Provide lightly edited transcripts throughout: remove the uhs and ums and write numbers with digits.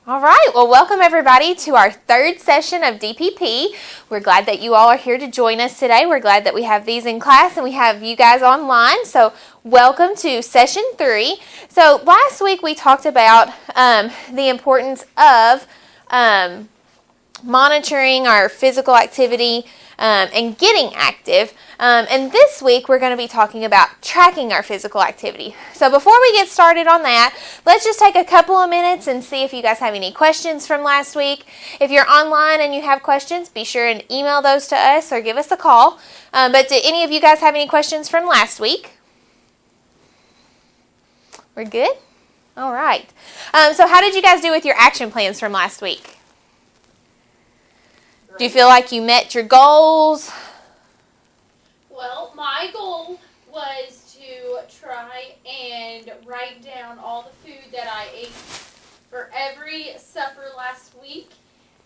All right, well, welcome everybody to our third session of DPP. We're glad that you all are here to join us today. We're glad that we have these in class and we have you guys online. So welcome to session 3. So last week we talked about the importance of monitoring our physical activity and getting active. And this week we're going to be talking about tracking our physical activity. So before we get started on that, let's just take a couple of minutes and see if you guys have any questions from last week. If you're online and you have questions, be sure and email those to us or give us a call. But do any of you guys have any questions from last week? We're good? All right. So how did you guys do with your action plans from last week? Do you feel like you met your goals? Well, my goal was to try and write down all the food that I ate for every supper last week,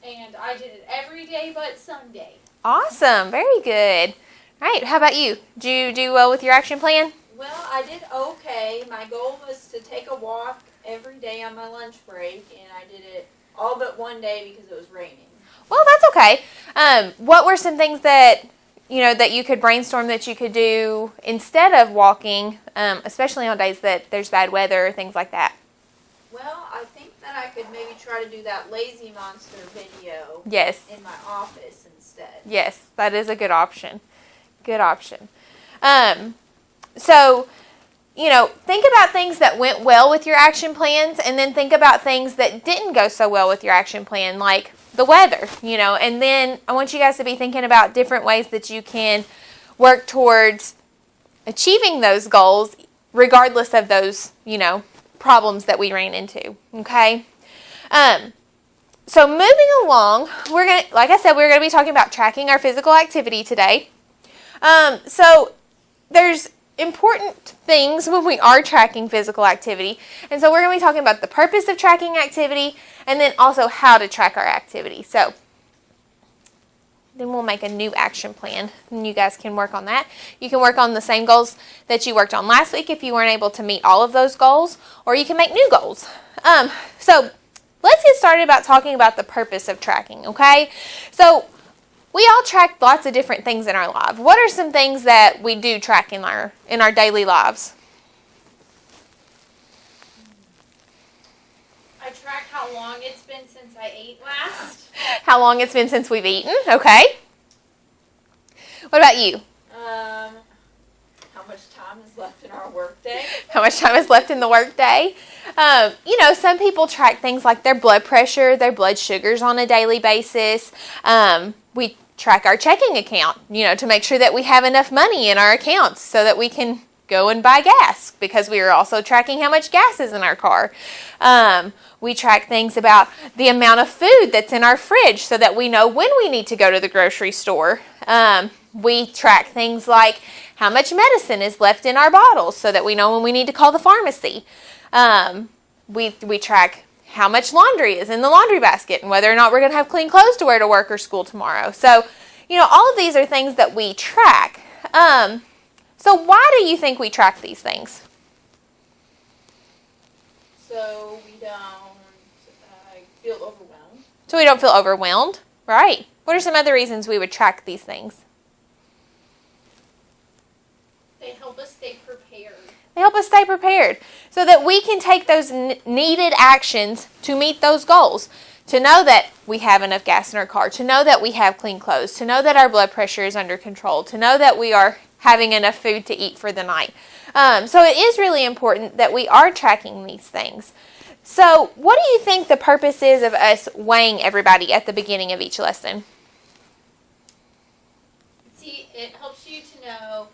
and I did it every day but Sunday. Awesome. Very good. All right. How about you? Did you do well with your action plan? Well, I did okay. My goal was to take a walk every day on my lunch break, and I did it all but one day because it was raining. Well, that's okay. What were some things that you could brainstorm that you could do instead of walking, especially on days that there's bad weather or things like that? Well, I think that I could maybe try to do that Lazy Monster video Yes. in my office instead. Yes, that is a good option. Good option. So, think about things that went well with your action plans, and then think about things that didn't go so well with your action plan, like the weather, and then I want you guys to be thinking about different ways that you can work towards achieving those goals regardless of those, problems that we ran into, okay? So moving along, like I said, we're going to be talking about tracking our physical activity today. So there's important things when we are tracking physical activity. And so we're going to be talking about the purpose of tracking activity and then also how to track our activity. So then we'll make a new action plan and you guys can work on that. You can work on the same goals that you worked on last week if you weren't able to meet all of those goals, or you can make new goals. So let's get started about talking about the purpose of tracking, okay? So we all track lots of different things in our life. What are some things that we do track in our daily lives? I track how long it's been since I ate last. How long it's been since we've eaten, okay. What about you? How much time is left in our workday? How much time is left in the workday? Some people track things like their blood pressure, their blood sugars on a daily basis. We track our checking account, to make sure that we have enough money in our accounts so that we can go and buy gas, because we are also tracking how much gas is in our car. We track things about the amount of food that's in our fridge so that we know when we need to go to the grocery store. We track things like how much medicine is left in our bottles so that we know when we need to call the pharmacy. We track how much laundry is in the laundry basket and whether or not we're going to have clean clothes to wear to work or school tomorrow. So, all of these are things that we track. So why do you think we track these things? So we don't feel overwhelmed. So we don't feel overwhelmed, right? What are some other reasons we would track these things? They help us stay prepared. They help us stay prepared so that we can take those needed actions to meet those goals. To know that we have enough gas in our car, to know that we have clean clothes, to know that our blood pressure is under control, to know that we are having enough food to eat for the night. So it is really important that we are tracking these things. So what do you think the purpose is of us weighing everybody at the beginning of each lesson? See, it helps you to know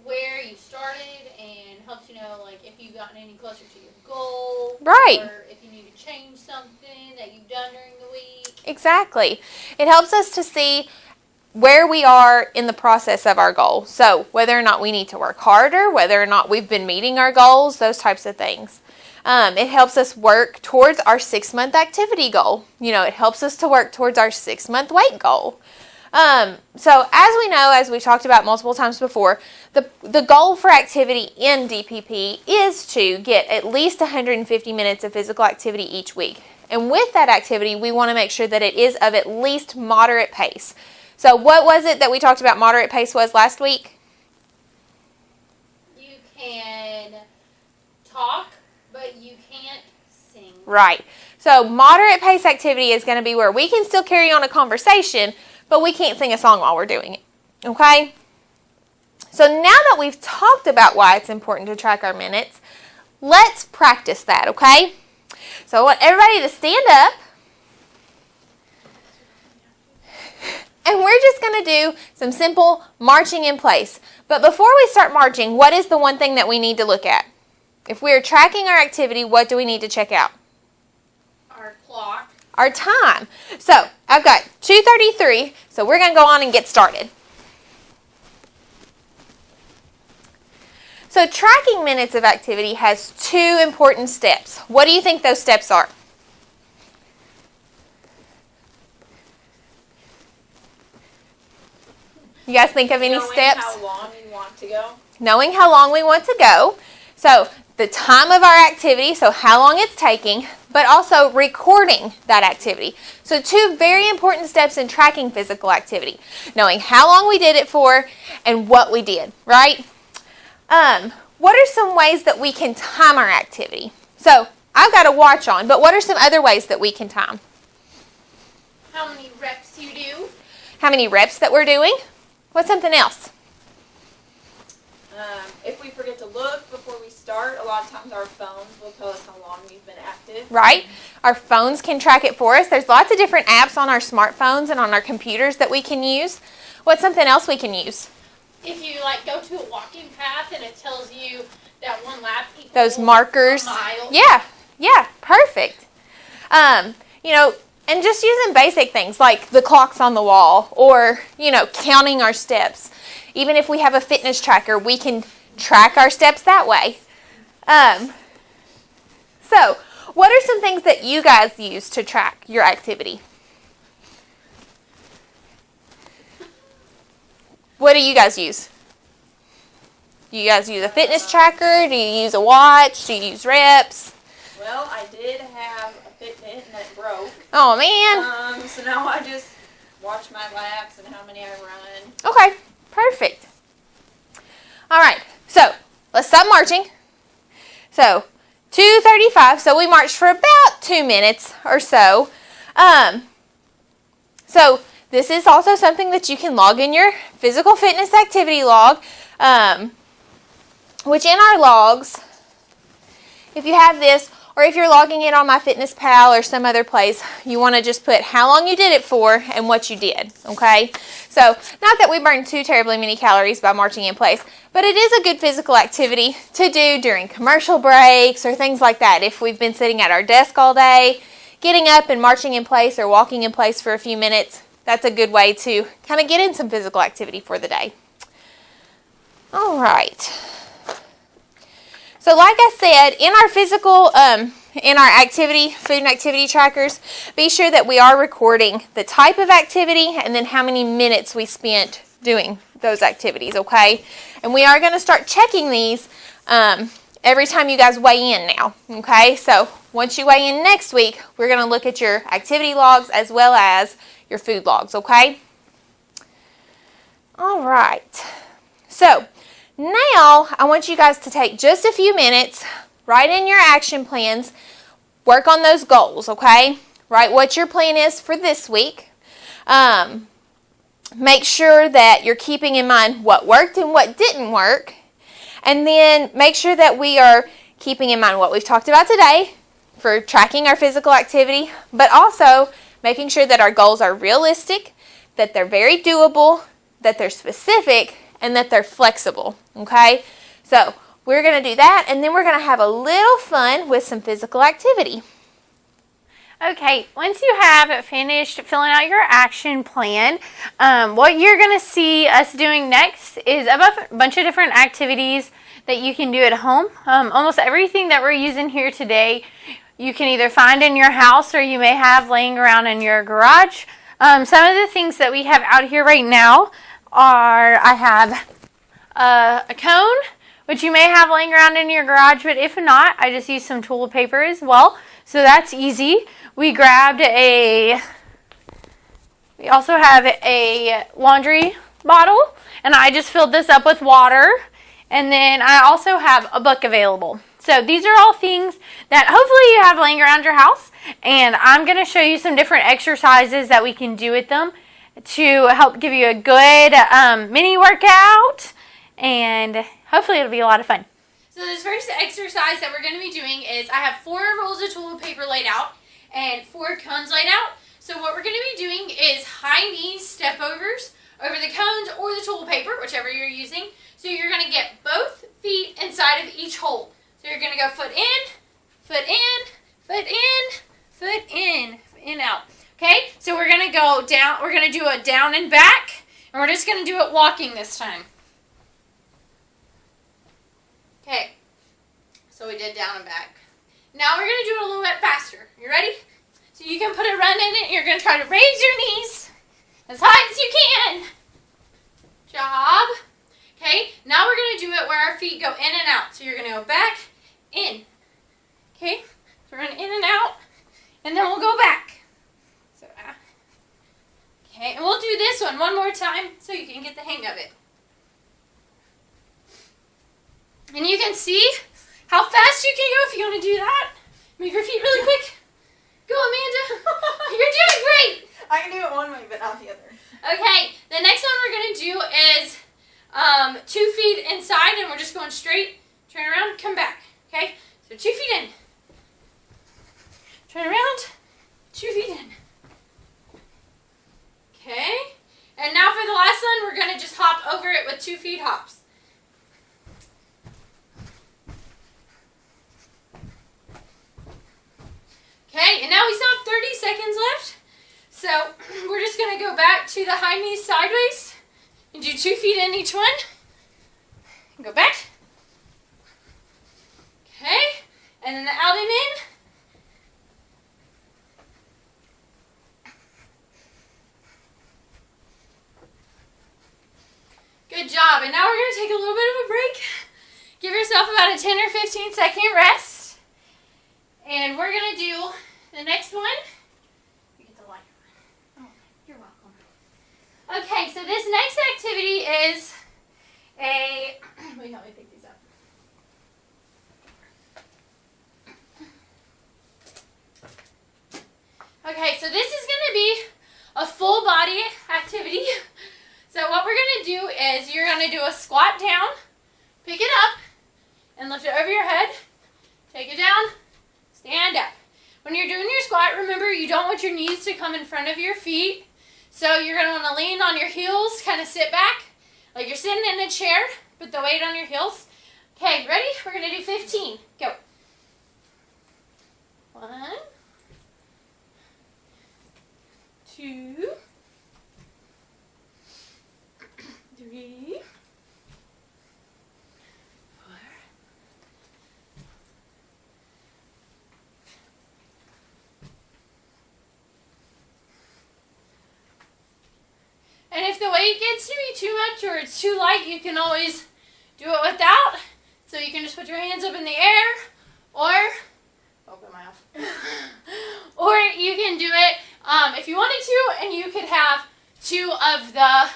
where you started and helps you know, if you've gotten any closer to your goal. Right. Or if you need to change something that you've done during the week. Exactly. It helps us to see where we are in the process of our goal. So whether or not we need to work harder, whether or not we've been meeting our goals, those types of things. It helps us work towards our 6-month activity goal. It helps us to work towards our 6-month weight goal. So as we know, as we talked about multiple times before, the goal for activity in DPP is to get at least 150 minutes of physical activity each week. And with that activity, we want to make sure that it is of at least moderate pace. So what was it that we talked about moderate pace was last week? You can talk, but you can't sing. Right. So moderate pace activity is going to be where we can still carry on a conversation, but we can't sing a song while we're doing it. Okay? So now that we've talked about why it's important to track our minutes, let's practice that, okay? So I want everybody to stand up. And we're just going to do some simple marching in place. But before we start marching, what is the one thing that we need to look at? If we're tracking our activity, what do we need to check out? Our clock. Our time. So I've got 2:33, so we're going to go on and get started. So tracking minutes of activity has two important steps. What do you think those steps are? You guys think of any steps? Knowing how long you want to go. Knowing how long we want to go. So the time of our activity, so how long it's taking, but also recording that activity. So two very important steps in tracking physical activity. Knowing how long we did it for and what we did, right? What are some ways that we can time our activity? So I've got a watch on, but what are some other ways that we can time? How many reps you do. How many reps that we're doing? What's something else? If we forget to look before we start, a lot of times our phones will tell us how long we've been active. Right. Our phones can track it for us. There's lots of different apps on our smartphones and on our computers that we can use. What's something else we can use? If you go to a walking path and it tells you that one lap equals Those markers. a mile. Yeah, perfect. And just using basic things like the clocks on the wall or, counting our steps. Even if we have a fitness tracker, we can track our steps that way. So, what are some things that you guys use to track your activity? What do you guys use? Do you guys use a fitness tracker? Do you use a watch? Do you use reps? Well, I did have a Fitbit and it broke. Oh, man. So now I just watch my laps and how many I run. Okay, perfect. All right, so let's stop marching. So 2:35, so we marched for about 2 minutes or so. So this is also something that you can log in your physical fitness activity log, which in our logs, if you have this, or if you're logging it on MyFitnessPal or some other place, you want to just put how long you did it for and what you did, okay? So, not that we burn too terribly many calories by marching in place, but it is a good physical activity to do during commercial breaks or things like that. If we've been sitting at our desk all day, getting up and marching in place or walking in place for a few minutes, that's a good way to kind of get in some physical activity for the day. All right. So like I said, in our physical, in our activity, food and activity trackers, be sure that we are recording the type of activity and then how many minutes we spent doing those activities, okay? And we are going to start checking these every time you guys weigh in now, okay? So once you weigh in next week, we're going to look at your activity logs as well as your food logs, okay? All right. So now, I want you guys to take just a few minutes, write in your action plans, work on those goals, okay? Write what your plan is for this week. Make sure that you're keeping in mind what worked and what didn't work. And then make sure that we are keeping in mind what we've talked about today for tracking our physical activity, but also making sure that our goals are realistic, that they're very doable, that they're specific, and that they're flexible, okay? So we're going to do that, and then we're going to have a little fun with some physical activity. Okay, once you have finished filling out your action plan, what you're going to see us doing next is a bunch of different activities that you can do at home. Almost everything that we're using here today, you can either find in your house or you may have laying around in your garage. Some of the things that we have out here right now are, I have a cone, which you may have laying around in your garage, but if not, I just use some toilet paper as well. So that's easy. We also have a laundry bottle, and I just filled this up with water. And then I also have a book available. So these are all things that hopefully you have laying around your house. And I'm going to show you some different exercises that we can do with them to help give you a good mini workout. And hopefully it'll be a lot of fun. So this first exercise that we're going to be doing is I have 4 rolls of toilet paper laid out and 4 cones laid out. So what we're going to be doing is high knee step overs over the cones or the toilet paper, whichever you're using. So you're going to get both feet inside of each hole. So you're going to go foot in, foot in, foot in, foot in, out. Okay, so we're going to go down. We're going to do a down and back, and we're just going to do it walking this time. Okay, so we did down and back. Now we're going to do it a little bit faster. You ready? So you can put a run in it, and you're going to try to raise your knees as high as you can. Job. Okay, now we're going to do it where our feet go in and out. So you're going to go back, in. Okay, so we're going in and out, and then we'll go back. So, okay, and we'll do this one more time so you can get the hang of it. And you can see how fast you can go if you want to do that. Move your feet really quick. Go, Amanda. You're doing great. I can do it one way, but not the other. Okay, the next one we're going to do is 2 feet inside, and we're just going straight. Turn around, come back. Okay, so 2 feet in. Turn around, 2 feet in. Okay, and now for the last one, we're going to just hop over it with 2 feet hops. Okay, and now we still have 30 seconds left. So we're just going to go back to the high knees sideways and do 2 feet in each one. And go back. Okay, and then the out and in. Good job. And now we're going to take a little bit of a break. Give yourself about a 10 or 15 second rest. And we're going to do the next one. You get the light. Oh, you're welcome. Okay, so this next activity is a... Wait, help me pick these up. Okay, so this is going to be a full body activity. So what we're going to do is you're going to do a squat down, pick it up, and lift it over your head. Take it down, stand up. When you're doing your squat, remember you don't want your knees to come in front of your feet. So you're going to want to lean on your heels, kind of sit back, like you're sitting in a chair, put the weight on your heels. Okay, ready? We're going to do 15. Go. 1, 2, 3, 4. And if the weight gets to be too much or it's too light, you can always do it without. So you can just put your hands up in the air, or open my mouth. Or you can do it if you wanted to, and you could have 2 of the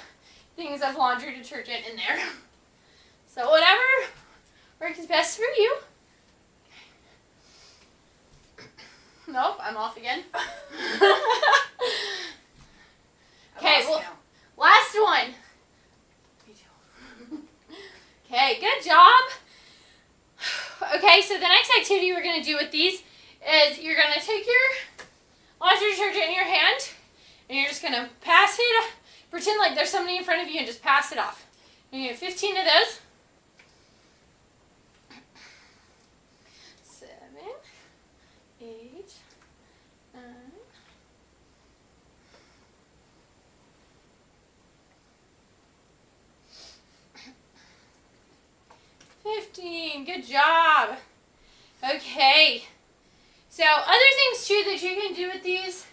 things of laundry detergent in there. So whatever works best for you. Nope, I'm off again. Okay, well, last one. Okay, good job. Okay, so the next activity we're going to do with these is you're going to take your laundry detergent in your hand, and you're just going to pass it. Pretend like there's somebody in front of you and just pass it off. You get 15 of those. 7, 8, 9. 15. Good job. Okay. So other things too that you can do with these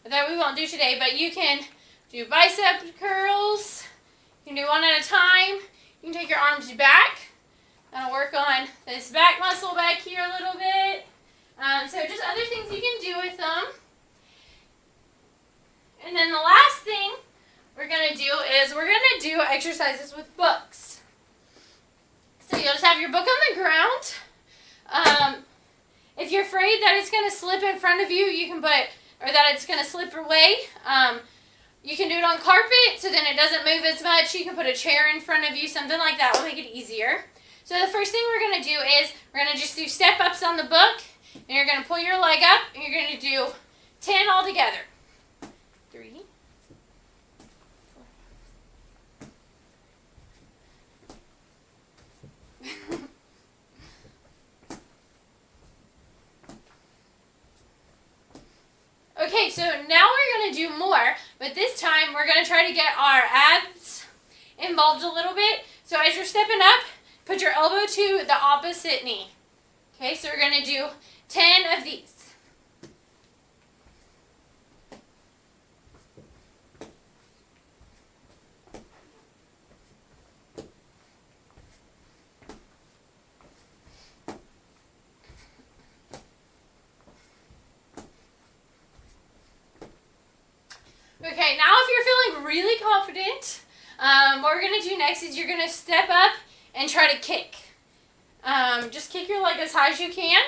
that we won't do today, but you can do bicep curls. You can do one at a time. You can take your arms back, Gonna work on this back muscle back here a little bit. So just other things you can do with them. And then the last thing we're gonna do is we're gonna do exercises with books. So you'll just have your book on the ground. If you're afraid that it's gonna slip in front of you, you can put, or that it's gonna slip away. You can do it on carpet, so then it doesn't move as much. You can put a chair in front of you, something like that will make it easier. So the first thing we're going to do is we're going to just do step-ups on the book, and you're going to pull your leg up, and you're going to do 10 all together. 3, 4. Okay, so now we're going to do more, but this time we're going to try to get our abs involved a little bit. So as you're stepping up, put your elbow to the opposite knee. Okay, so we're going to do 10 of these. Okay, now if you're feeling really confident, what we're going to do next is you're going to step up and try to kick. Just kick your leg as high as you can.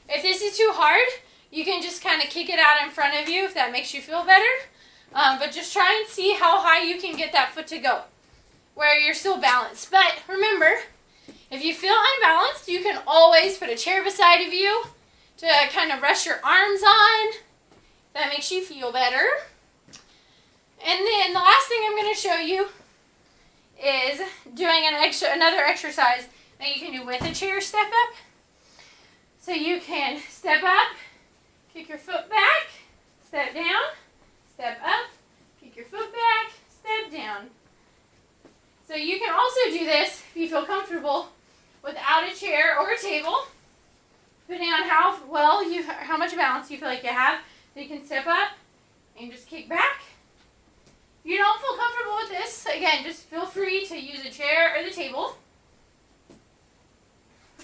If this is too hard, you can just kind of kick it out in front of you if that makes you feel better. But just try and see how high you can get that foot to go, where you're still balanced. But remember, if you feel unbalanced, you can always put a chair beside of you to kind of rest your arms on. That makes you feel better. And then the last thing I'm going to show you is doing another exercise that you can do with a chair step up. So you can step up, kick your foot back, step down, step up, kick your foot back, step down. So you can also do this if you feel comfortable without a chair or a table, depending on how much balance you feel like you have. So you can step up and just kick back. If you don't feel comfortable with this, again, just feel free to use a chair or the table.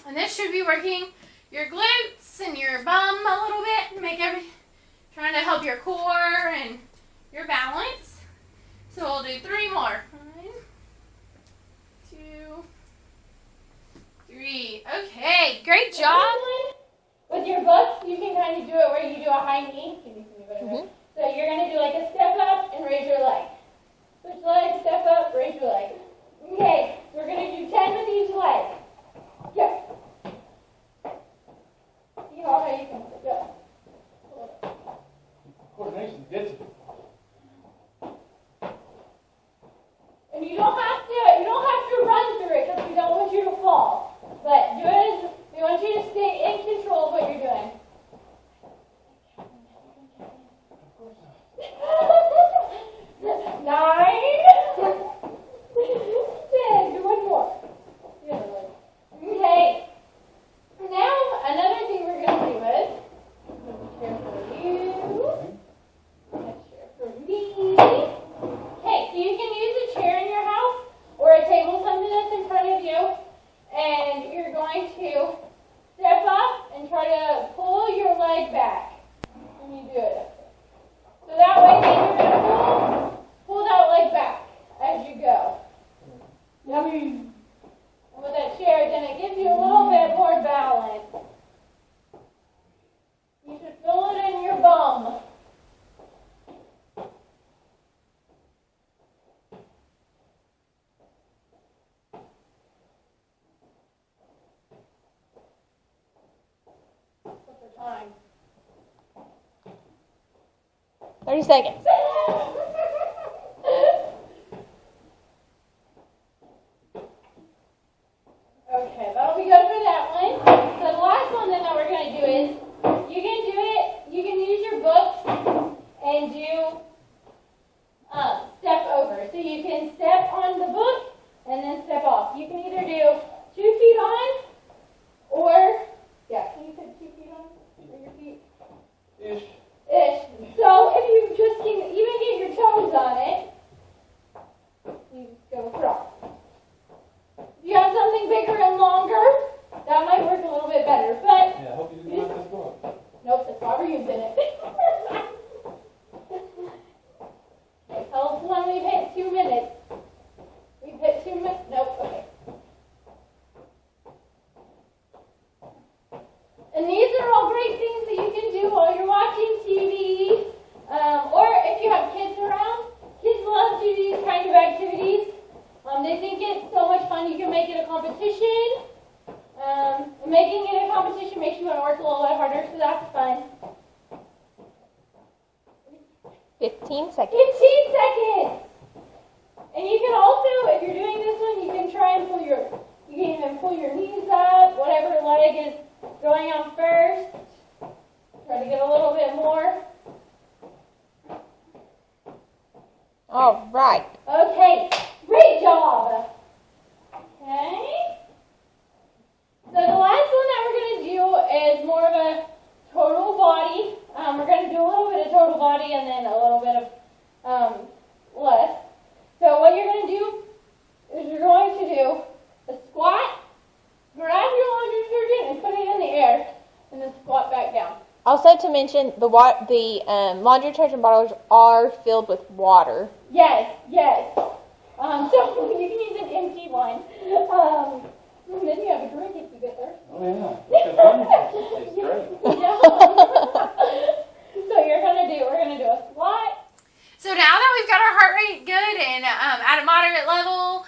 And this should be working your glutes and your bum a little bit, trying to help your core and your balance. So we'll do 3 more. 1, 2, 3. Okay, great job. With your books, you can kind of do it where you do a high knee. So you're going to do like a step up and raise your leg. Switch leg, step up, raise your leg. Okay, we're going to do 10 with each leg. Go. See how high you can go. Coordination gets it. And you don't have to run through it because we don't want you to fall. But we want you to stay in control of what you're doing. 9, 10. Do 1 more. Okay. Now another thing we're going to do is a chair for you, a chair for me. Okay, so you can use a chair in your house or a table, something that's in front of you, and you're going to step up and try to pull your leg back when you do it. So that way then you're going to pull that leg back as you go. Yummy. And with that chair, then it gives you a little bit more balance. You should feel it in your bum. What's the time? 30 seconds. Okay, that'll be good for that one. So the last one then that we're going to do is, you can use your books and do step over. So you can step on the book and then step off. You can either do 2 feet on or, can you put 2 feet on? Or your feet? Ish. Ish. So if you just can making it a competition makes you want to work a little bit harder, so that's fun. 15 seconds. 15 seconds! And you can also, if you're doing this one, you can try and you can even pull your knees up, whatever leg is going on first. Try to get a little bit more. All right. Okay, great job. Okay. So the last one that we're going to do is more of a total body. We're going to do a little bit of total body and then a little bit of less. So what you're going to do is you're going to do a squat, grab your laundry detergent and put it in the air, and then squat back down. Also to mention, the laundry detergent bottles are filled with water. Yes, yes. So you can use an empty one. And then you have a drink if you get thirsty. Oh yeah, it's great. Yeah. So we're gonna do a squat. So now that we've got our heart rate good and at a moderate level,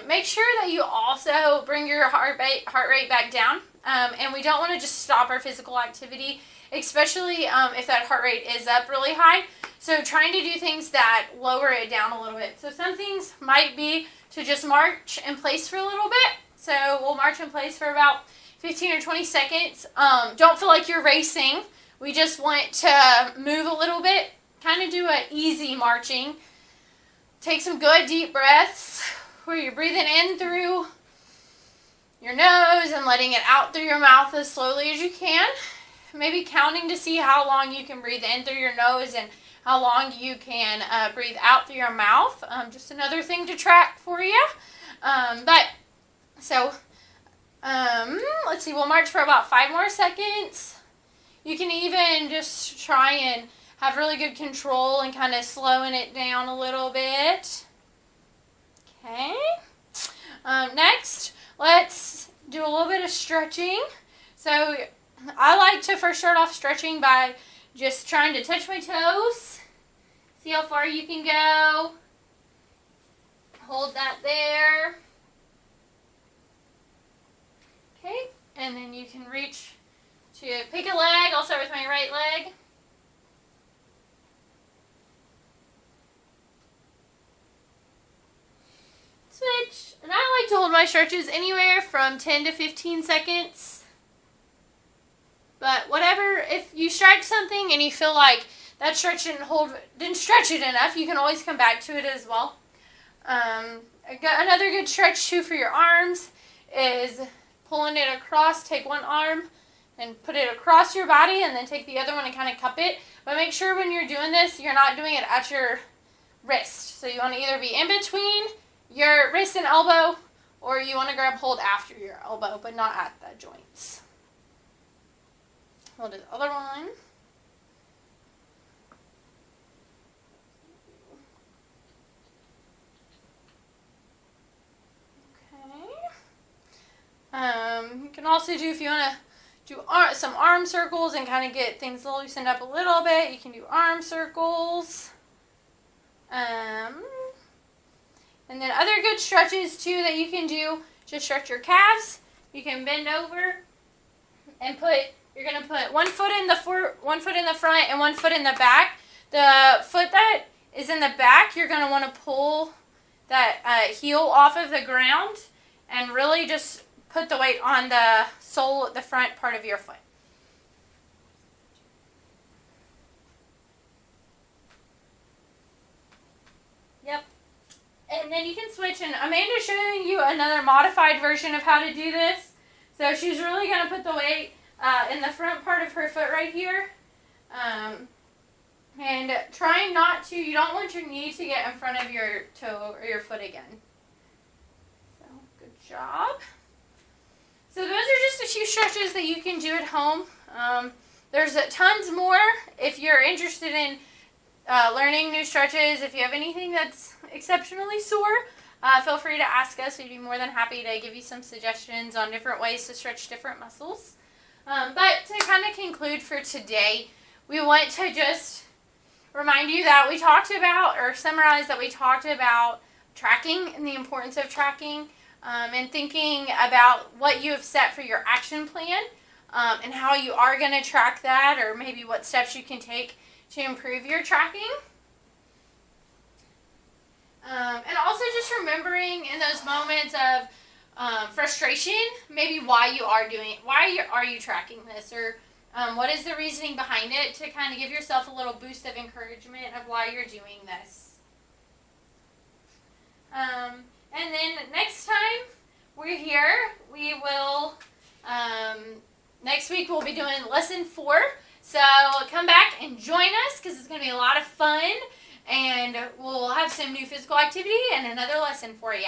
make sure that you also bring your heart rate back down. And we don't want to just stop our physical activity, especially if that heart rate is up really high. So trying to do things that lower it down a little bit. So some things might be to just march in place for a little bit. So we'll march in place for about 15 or 20 seconds. Don't feel like you're racing. We just want to move a little bit. Kind of do an easy marching. Take some good deep breaths where you're breathing in through your nose and letting it out through your mouth as slowly as you can. Maybe counting to see how long you can breathe in through your nose and how long you can breathe out through your mouth. Just another thing to track for you. Let's see, we'll march for about 5 more seconds. You can even just try and have really good control and kind of slowing it down a little bit. Okay. Next, let's do a little bit of stretching. So I like to first start off stretching by just trying to touch my toes. See how far you can go. Hold that there. Okay, and then you can reach to pick a leg. I'll start with my right leg. Switch. And I like to hold my stretches anywhere from 10 to 15 seconds. But whatever, if you stretch something and you feel like that stretch didn't stretch it enough, you can always come back to it as well. Another good stretch too for your arms is pulling it across. Take one arm and put it across your body and then take the other one and kind of cup it. But make sure when you're doing this, you're not doing it at your wrist. So you want to either be in between your wrist and elbow, or you want to grab hold after your elbow, but not at the joints. We'll do the other one. Okay. You can also do, if you want to do some arm circles and kind of get things loosened up a little bit, you can do arm circles. And then other good stretches too that you can do, just stretch your calves. You can bend over and you're going to put one foot in the front and one foot in the back. The foot that is in the back, you're going to want to pull that heel off of the ground and really just put the weight on the sole, the front part of your foot. Yep. And then you can switch, and Amanda's showing you another modified version of how to do this. So she's really going to put the weight in the front part of her foot right here. And trying not to, you don't want your knee to get in front of your toe or your foot again. So, good job. So those are just a few stretches that you can do at home. There's tons more. If you're interested in learning new stretches, if you have anything that's exceptionally sore, feel free to ask us. We'd be more than happy to give you some suggestions on different ways to stretch different muscles. But to kind of conclude for today, we want to just remind you that we talked about, or summarize that we talked about tracking and the importance of tracking. and thinking about what you have set for your action plan and how you are going to track that, or maybe what steps you can take to improve your tracking. And also just remembering in those moments of frustration, maybe why you are you tracking this, or what is the reasoning behind it, to kind of give yourself a little boost of encouragement of why you're doing this. And then next time we're here, we will, next week we'll be doing lesson 4. So come back and join us, because it's going to be a lot of fun, and we'll have some new physical activity and another lesson for you.